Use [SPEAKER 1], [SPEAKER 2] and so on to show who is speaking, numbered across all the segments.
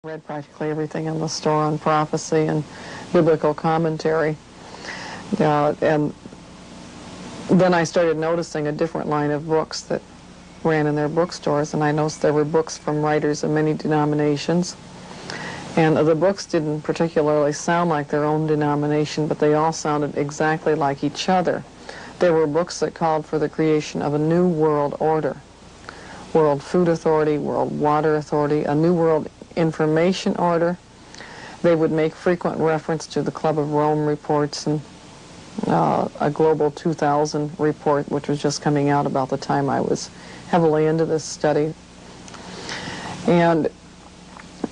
[SPEAKER 1] Read practically everything in the store on prophecy and biblical commentary. And then I started noticing a different line of books that ran in their bookstores, and I noticed there were books from writers of many denominations. And the books didn't particularly sound like their own denomination, but they all sounded exactly like each other. There were books that called for the creation of a new world order. World Food Authority, World Water Authority, a new world information order. They would make frequent reference to the Club of Rome reports and a Global 2000 report, which was just coming out about the time I was heavily into this study. And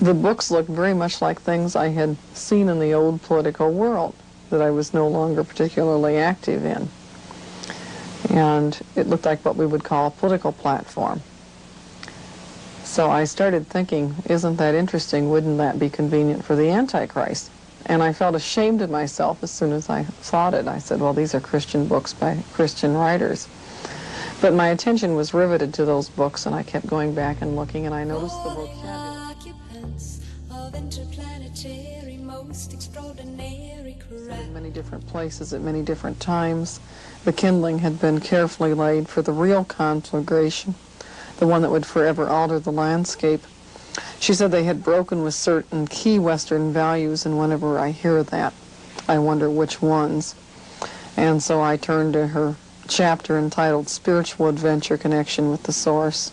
[SPEAKER 1] the books looked very much like things I had seen in the old political world that I was no longer particularly active in. And it looked like what we would call a political platform. So I started thinking, isn't that interesting? Wouldn't that be convenient for the Antichrist? And I felt ashamed of myself as soon as I thought it. I said, well, these are Christian books by Christian writers. But my attention was riveted to those books, and I kept going back and looking, and I noticed the vocabulary. In many different places at many different times. The kindling had been carefully laid for the real conflagration, the one that would forever alter the landscape. She said they had broken with certain key Western values, and whenever I hear that, I wonder which ones. And so I turned to her chapter entitled Spiritual Adventure Connection with the Source.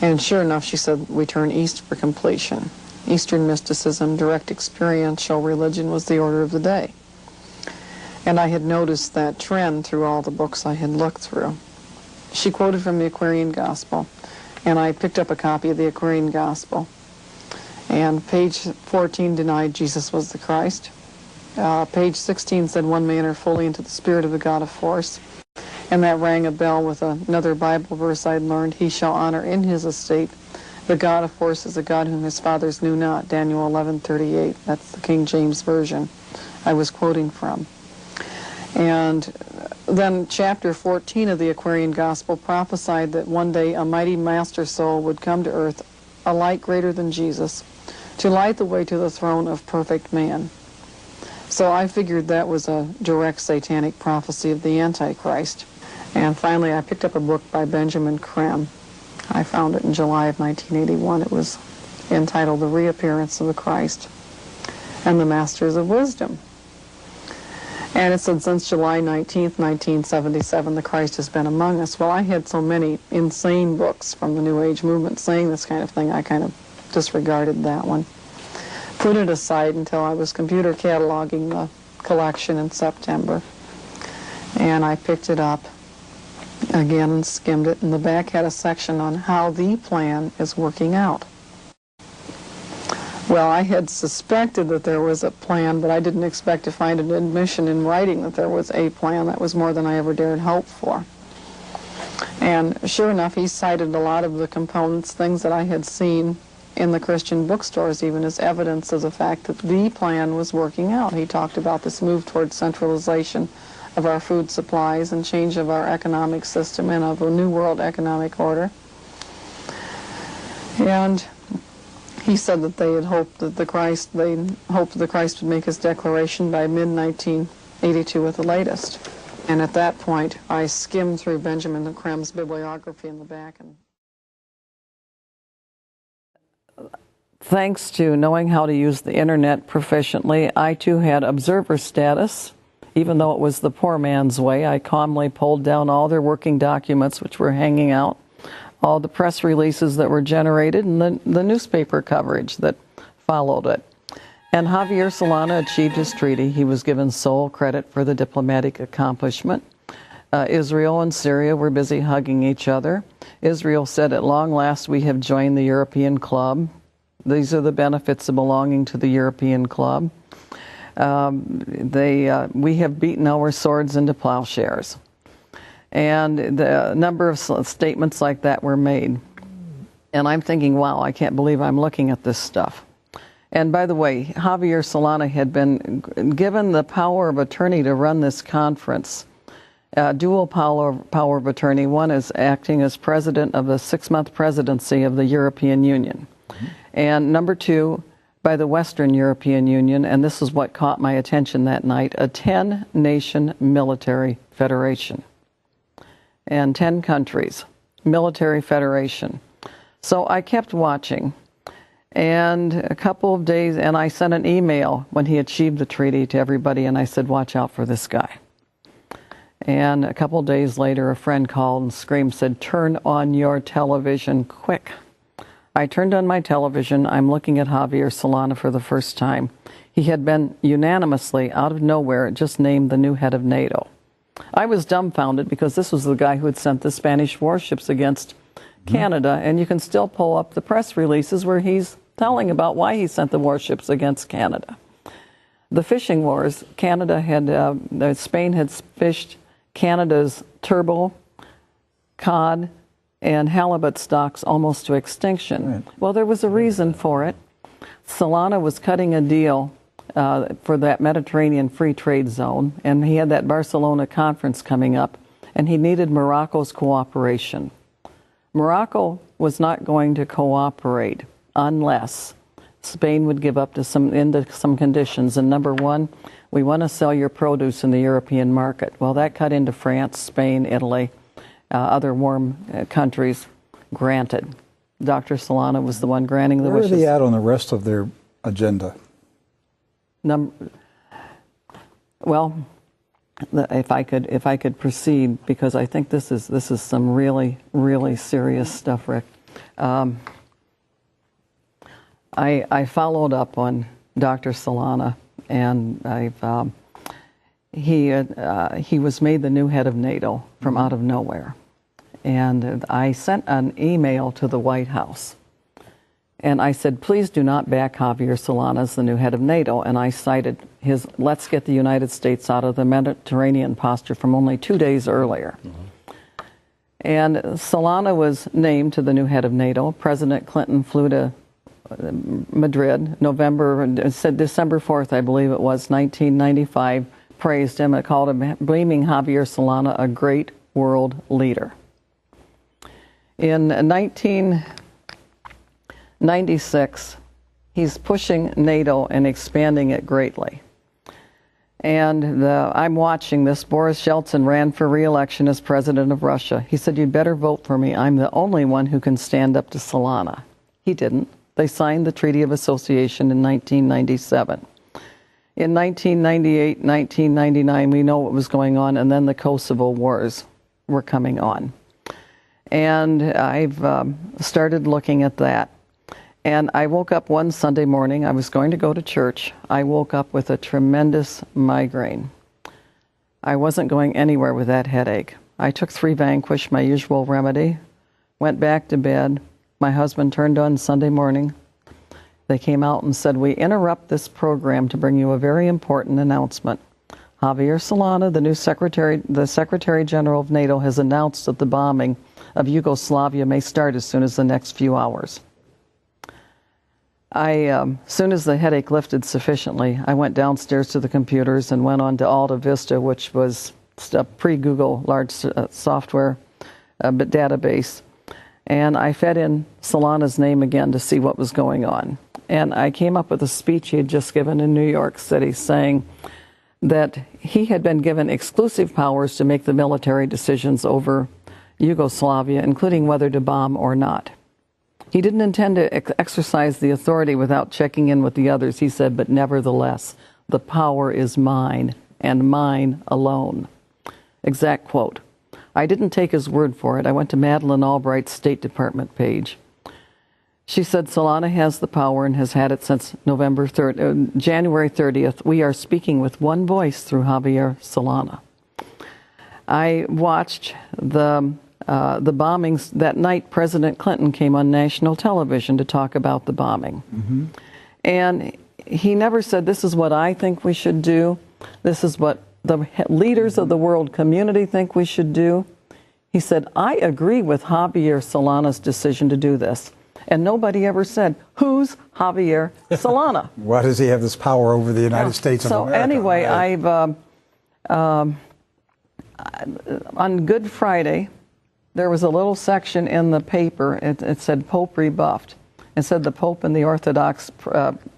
[SPEAKER 1] And sure enough, she said, we turn east for completion. Eastern mysticism, direct experiential religion was the order of the day. And I had noticed that trend through all the books I had looked through. She quoted from the Aquarian Gospel, and I picked up a copy of the Aquarian Gospel. And page 14 denied Jesus was the Christ. Page 16 said one may enter fully into the spirit of the God of force. And that rang a bell with another Bible verse I'd learned, he shall honor in his estate. The God of force is a God whom his fathers knew not, Daniel 11:38. That's the King James Version I was quoting from. And then chapter 14 of the Aquarian Gospel prophesied that one day a mighty master soul would come to earth, a light greater than Jesus, to light the way to the throne of perfect man. So I figured that was a direct satanic prophecy of the Antichrist. And finally I picked up a book by Benjamin Creme. I found it in July of 1981. It was entitled The Reappearance of the Christ and the Masters of Wisdom. And it said, since July 19th, 1977, the Christ has been among us. Well, I had so many insane books from the New Age movement saying this kind of thing, I kind of disregarded that one. Put it aside until I was computer cataloging the collection in September. And I picked it up again and skimmed it, and the back had a section on how the plan is working out. Well, I had suspected that there was a plan, but I didn't expect to find an admission in writing that there was a plan. That was more than I ever dared hope for. And sure enough, he cited a lot of the components, things that I had seen in the Christian bookstores, even as evidence of the fact that the plan was working out. He talked about this move towards centralization of our food supplies and change of our economic system and of a new world economic order. And he said that they had hoped that the Christ would make his declaration by mid-1982 at the latest. And at that point, I skimmed through Benjamin Creme's bibliography in the back. And thanks to knowing how to use the internet proficiently, I too had observer status. Even though it was the poor man's way, I calmly pulled down all their working documents which were hanging out, all the press releases that were generated, and the newspaper coverage that followed it. And Javier Solana achieved his treaty. He was given sole credit for the diplomatic accomplishment. Israel and Syria were busy hugging each other. Israel said, at long last we have joined the European club. These are the benefits of belonging to the European club. We have beaten our swords into plowshares. And the number of statements like that were made. And I'm thinking, wow, I can't believe I'm looking at this stuff. And by the way, Javier Solana had been given the power of attorney to run this conference. Dual power of attorney. One is acting as president of the 6-month presidency of the European Union. Mm-hmm. And number two, by the Western European Union, and this is what caught my attention that night, a 10-nation military federation. And 10 countries, military federation. So I kept watching, and a couple of days, and I sent an email when he achieved the treaty to everybody, and I said, watch out for this guy. And a couple of days later, a friend called and screamed, said, turn on your television quick. I turned on my television. I'm looking at Javier Solana for the first time. He had been unanimously, out of nowhere, just named the new head of NATO. I was dumbfounded because this was the guy who had sent the Spanish warships against Canada, and you can still pull up the press releases where he's telling about why he sent the warships against Canada. The fishing wars, Spain had fished Canada's turbot, cod, and halibut stocks almost to extinction. Right. Well, there was a reason for it. Solana was cutting a deal for that Mediterranean free trade zone, and he had that Barcelona conference coming up, and he needed Morocco's cooperation. Morocco was not going to cooperate unless Spain would give up to some conditions. And number one, we want to sell your produce in the European market. Well, that cut into France, Spain, Italy, other warm countries. Granted. Dr. Solana was the one granting the wishes.
[SPEAKER 2] Where are they at on the rest of their agenda?
[SPEAKER 1] Well, if I could proceed, because I think this is some really, really serious stuff, Rick. I followed up on Dr. Solana, and he was made the new head of NATO from out of nowhere. And I sent an email to the White House. And I said, please do not back Javier Solana as the new head of NATO. And I cited his let's get the United States out of the Mediterranean posture from only 2 days earlier. And Solana was named to the new head of NATO. President Clinton flew to Madrid, December 4th, I believe it was, 1995, praised him and called him, blaming Javier Solana a great world leader. In 1996, he's pushing NATO and expanding it greatly. And I'm watching this. Boris Yeltsin ran for re-election as president of Russia. He said, you'd better vote for me. I'm the only one who can stand up to Solana. He didn't. They signed the Treaty of Association in 1997. In 1998, 1999, we know what was going on, and then the Kosovo wars were coming on. And I've started looking at that. And I woke up one Sunday morning. I was going to go to church. I woke up with a tremendous migraine. I wasn't going anywhere with that headache. I took 3 Vanquish, my usual remedy, went back to bed. My husband turned on Sunday morning. They came out and said, we interrupt this program to bring you a very important announcement. Javier Solana, the Secretary General of NATO, has announced that the bombing of Yugoslavia may start as soon as the next few hours. As soon as the headache lifted sufficiently, I went downstairs to the computers and went on to Alta Vista, which was a pre-Google large software database. And I fed in Solana's name again to see what was going on. And I came up with a speech he had just given in New York City saying that he had been given exclusive powers to make the military decisions over Yugoslavia, including whether to bomb or not. He didn't intend to exercise the authority without checking in with the others, he said, but nevertheless, the power is mine and mine alone. Exact quote. I didn't take his word for it. I went to Madeleine Albright's State Department page. She said Solana has the power and has had it since January 30th. We are speaking with one voice through Javier Solana. I watched the bombings. That night, President Clinton came on national television to talk about the bombing. Mm-hmm. And he never said, this is what I think we should do. This is what the leaders of the world community think we should do. He said, I agree with Javier Solana's decision to do this. And nobody ever said, who's Javier Solana?
[SPEAKER 2] Why does he have this power over the United States of America?
[SPEAKER 1] So anyway,
[SPEAKER 2] right?
[SPEAKER 1] On Good Friday, there was a little section in the paper. It said Pope rebuffed.
[SPEAKER 3] and said the Pope and the Orthodox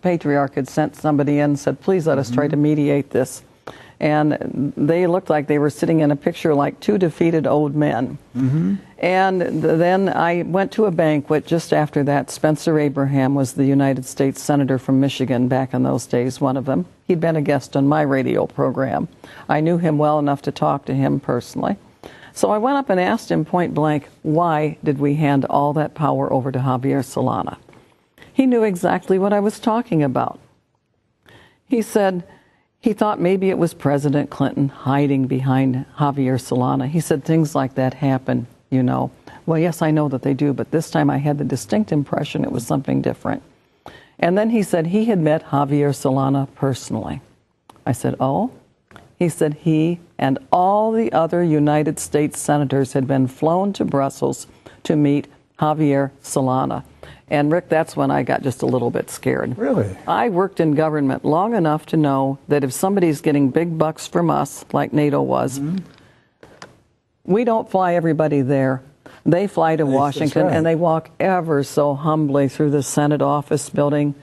[SPEAKER 3] Patriarch had sent somebody in and said, please let us try to mediate this. And they looked like they were sitting in a picture like two defeated old men. And then I went to a banquet just after that. Spencer Abraham was the United States Senator from Michigan back in those days, one of them. He'd been a guest on my radio program. I knew him well enough to talk to him personally. So I went up and asked him point blank, why did we hand all that power over to Javier Solana? He knew exactly what I was talking about. He said he thought maybe it was President Clinton hiding behind Javier Solana. He said things like that happen, you know. Well, yes, I know that they do, but this time I had the distinct impression it was something different. And then he said he had met Javier Solana personally. I said, oh? He said he and all the other United States senators had been flown to Brussels to meet Javier Solana. And Rick, that's when I got just a little bit scared.
[SPEAKER 2] Really?
[SPEAKER 3] I worked in government long enough to know that if somebody's getting big bucks from us, like NATO was, we don't fly everybody there. They fly to Washington, and they walk ever so humbly through the Senate office building,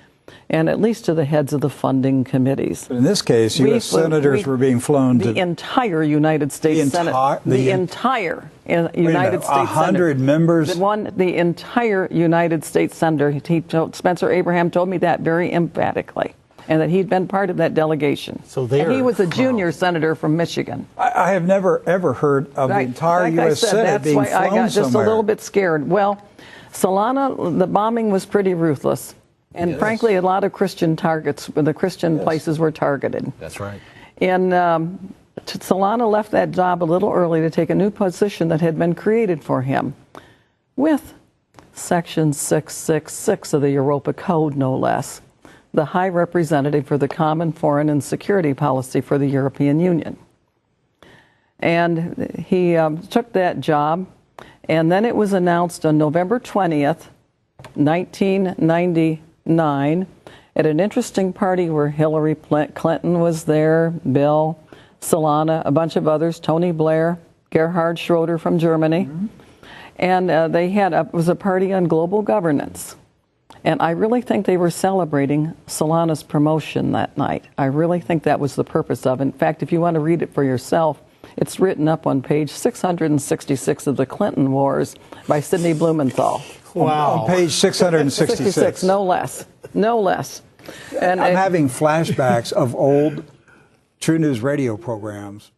[SPEAKER 3] and at least to the heads of the funding committees.
[SPEAKER 2] But in this case, U.S. senators were being flown to...
[SPEAKER 3] The entire United States Senate. The entire United States Senate.
[SPEAKER 2] 100 members?
[SPEAKER 3] The entire United States Senator. Spencer Abraham told me that very emphatically, and that he'd been part of that delegation.
[SPEAKER 4] So
[SPEAKER 3] and he was a junior senator from Michigan.
[SPEAKER 2] I have never, ever heard of the entire U.S. Senate being flown somewhere.
[SPEAKER 3] That's why I got just a little bit scared. Well, Solana, the bombing was pretty ruthless. And frankly, a lot of Christian targets, the Christian places were targeted.
[SPEAKER 4] That's right.
[SPEAKER 3] And Solana left that job a little early to take a new position that had been created for him with Section 666 of the Europa Code, no less, the High Representative for the Common Foreign and Security Policy for the European Union. And he took that job, and then it was announced on November 20th, 1999, at an interesting party where Hillary Clinton was there, Bill, Solana, a bunch of others, Tony Blair, Gerhard Schroeder from Germany. And they had it was a party on global governance. And I really think they were celebrating Solana's promotion that night. I really think that was the purpose of it. In fact, if you want to read it for yourself, it's written up on page 666 of the Clinton Wars by Sidney Blumenthal.
[SPEAKER 2] Wow. On page 666.
[SPEAKER 3] No less. No less. And
[SPEAKER 2] I'm having flashbacks of old True News radio programs.